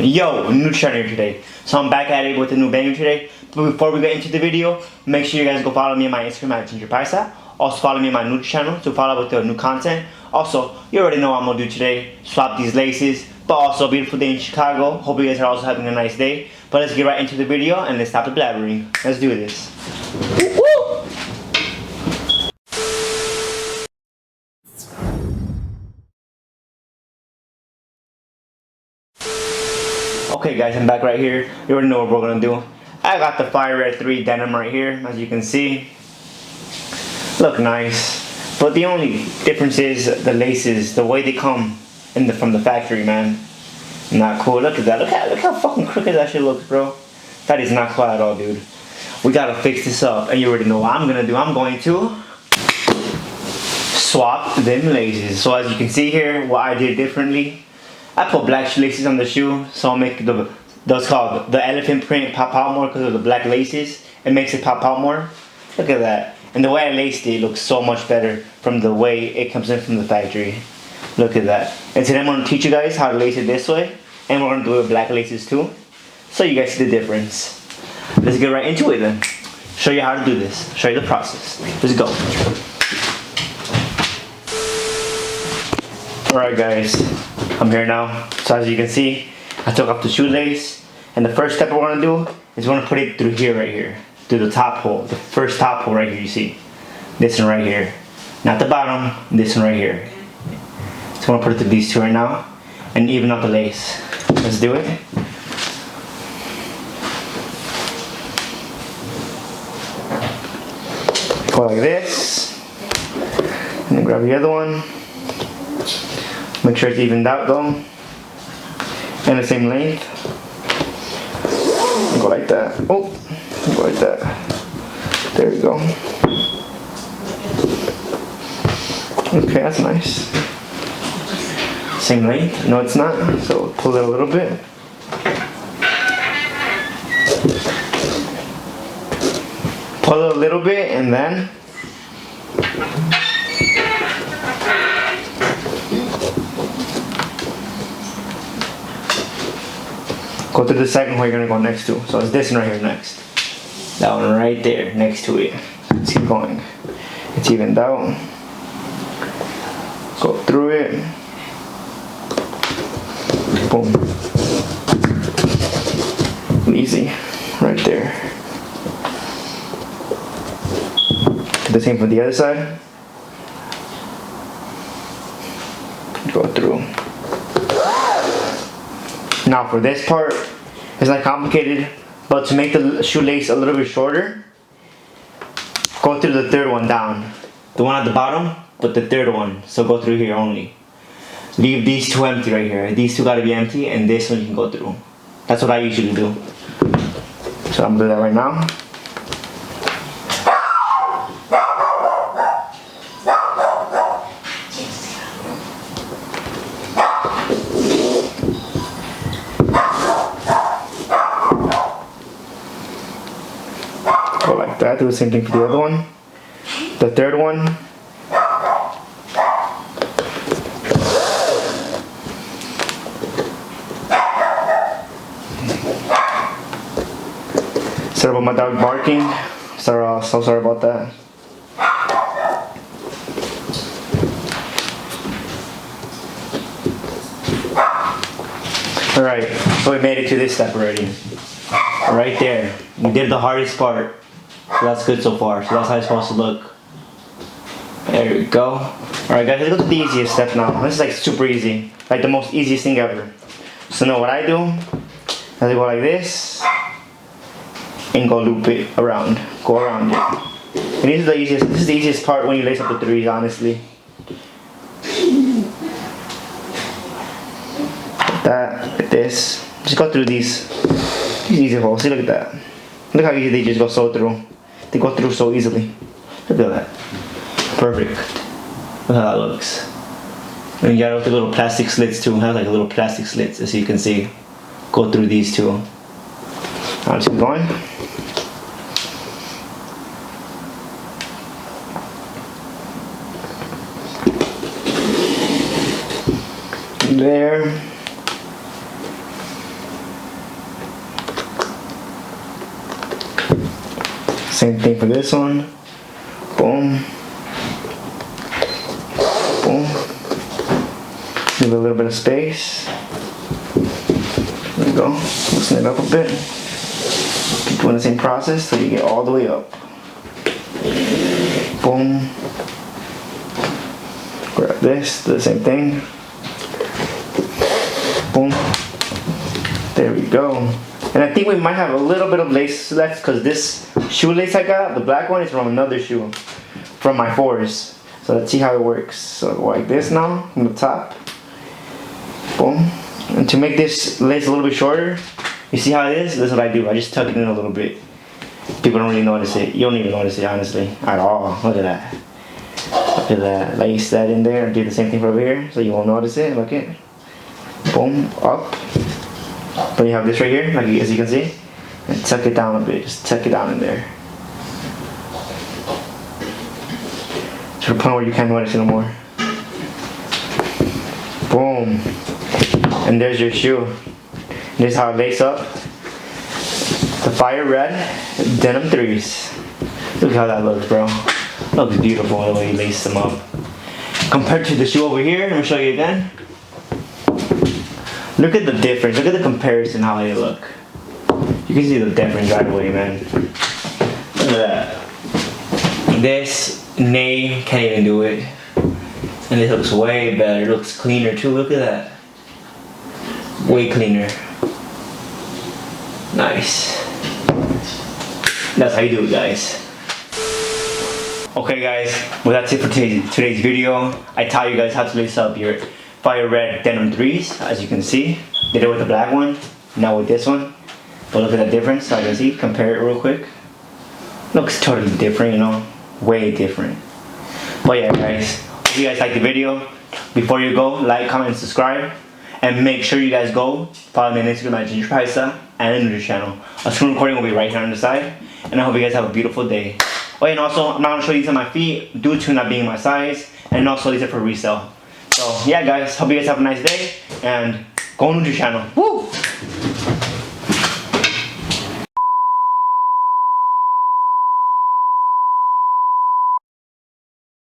on? Yo, new channel today. So I'm back at it with a new banger today. But before we get into the video, make sure you guys go follow me on my Instagram at GingerPaisa. Also follow me on my new channel to follow with the new content. Also, you already know what I'm gonna do today. Swap these laces. But also, beautiful day in Chicago. Hope you guys are also having a nice day. But let's get right into the video and let's stop the blabbering. Let's do this. Woo! Okay guys, I'm back right here. You already know what we're gonna do. I got the Fire Red 3 denim right here, as you can see. Look nice. But the only difference is the laces, the way they come from the factory, man. Not cool. Look at that. Look how fucking crooked that shit looks, bro. That is not cool at all, dude. We gotta fix this up, and you already know what I'm gonna do. I'm going to swap them laces. So as you can see here, what I did differently, I put black laces on the shoe, so I'll make those called the elephant print pop out more because of the black laces. It makes it pop out more. Look at that. And the way I laced it looks so much better from the way it comes in from the factory. Look at that. And today I'm going to teach you guys how to lace it this way. And we're going to do it with black laces too. So you guys see the difference. Let's get right into it then. Show you how to do this. Show you the process. Let's go. Alright guys. I'm here now. So as you can see, I took off the shoelace. And the first step we're going to do is we're going to put it through here right here. Through the top hole. The first top hole right here you see. This one right here. Not the bottom. This one right here. So I'm going to put it through these two right now. And even out the lace. Let's do it. Go like this. And then grab the other one. Make sure it's evened out though. And the same length. Go like that. Oh, go like that. There we go. Okay, that's nice. Same length. No, it's not. So pull it a little bit. Pull it a little bit and then go to the second hole you're gonna go next to. So it's this one right here next. That one right there next to it. Let's keep going. It's evened out. Go through it. Boom. Easy. Right there. Do the same for the other side. Go through. Now for this part, it's not complicated, but to make the shoelace a little bit shorter, go through the third one down. The one at the bottom, but the third one. So go through here only. Leave these two empty right here. These two gotta be empty, and this one you can go through. That's what I usually do. So I'm gonna do that right now. Go like that. Do the same thing for the other one. The third one. Sorry about my dog barking. So sorry about that. Alright, so we made it to this step already. Right there. We did the hardest part. So that's good so far. So that's how it's supposed to look. There we go. Alright guys, let's go to the easiest step now. This is like super easy. Like the most easiest thing ever. So now what I do, I go like this. And go loop it around. Go around it. And this is the easiest part when you lace up the threes, honestly. Like that, like this. Just go through these easy holes. See, look at that. Look how easy they just go so through. They go through so easily. Look at that. Perfect. Look how that looks. And you got with the little plastic slits too. It has like a little plastic slits, as you can see. Go through these two. I'll just keep going. there. Same thing for this one. Boom. Boom. Leave a little bit of space. There we go. Loosen it up a bit. Keep doing the same process till you get all the way up. Boom. Grab this, do the same thing. Boom. There we go. And I think we might have a little bit of lace left because this shoelace I got, the black one, is from another shoe. From my 4s. So let's see how it works. So go like this now, from the top. Boom. And to make this lace a little bit shorter, you see how it is? This is what I do. I just tuck it in a little bit. People don't really notice it. You don't even notice it, honestly, at all. Look at that. Look at that. Lace that in there and do the same thing for over here, so you won't notice it. Look at it. Boom, up. Then you have this right here, like as you can see, and tuck it down a bit. Just tuck it down in there, to the point where you can't notice it no more. Boom, and there's your shoe. This is how it laces up. The fire red denim 3s. Look how that looks, bro. Looks beautiful the way you lace them up. Compared to the shoe over here, let me show you again. Look at the difference. Look at the comparison, how they look. You can see the difference right away, man. Look at that. This, nay, can't even do it. And it looks way better. It looks cleaner too. Look at that. Way cleaner. Nice. That's how you do it, guys. Okay, guys. Well, that's it for today's video. I taught you guys how to lace up your fire red denim 3s, as you can see. Did it with the black one, now with this one. But look at the difference, so I can see, compare it real quick. Looks totally different, you know, way different. But yeah, guys, hope you guys liked the video. Before you go, like, comment, and subscribe. And make sure you guys go follow me on Instagram at Ginger Paisa and the new channel. A screen recording will be right here on the side. And I hope you guys have a beautiful day. Oh, and also, I'm not going to show these on my feet due to not being my size. And also, these are for resale. So yeah, guys, hope you guys have a nice day and go on to the channel. Woo!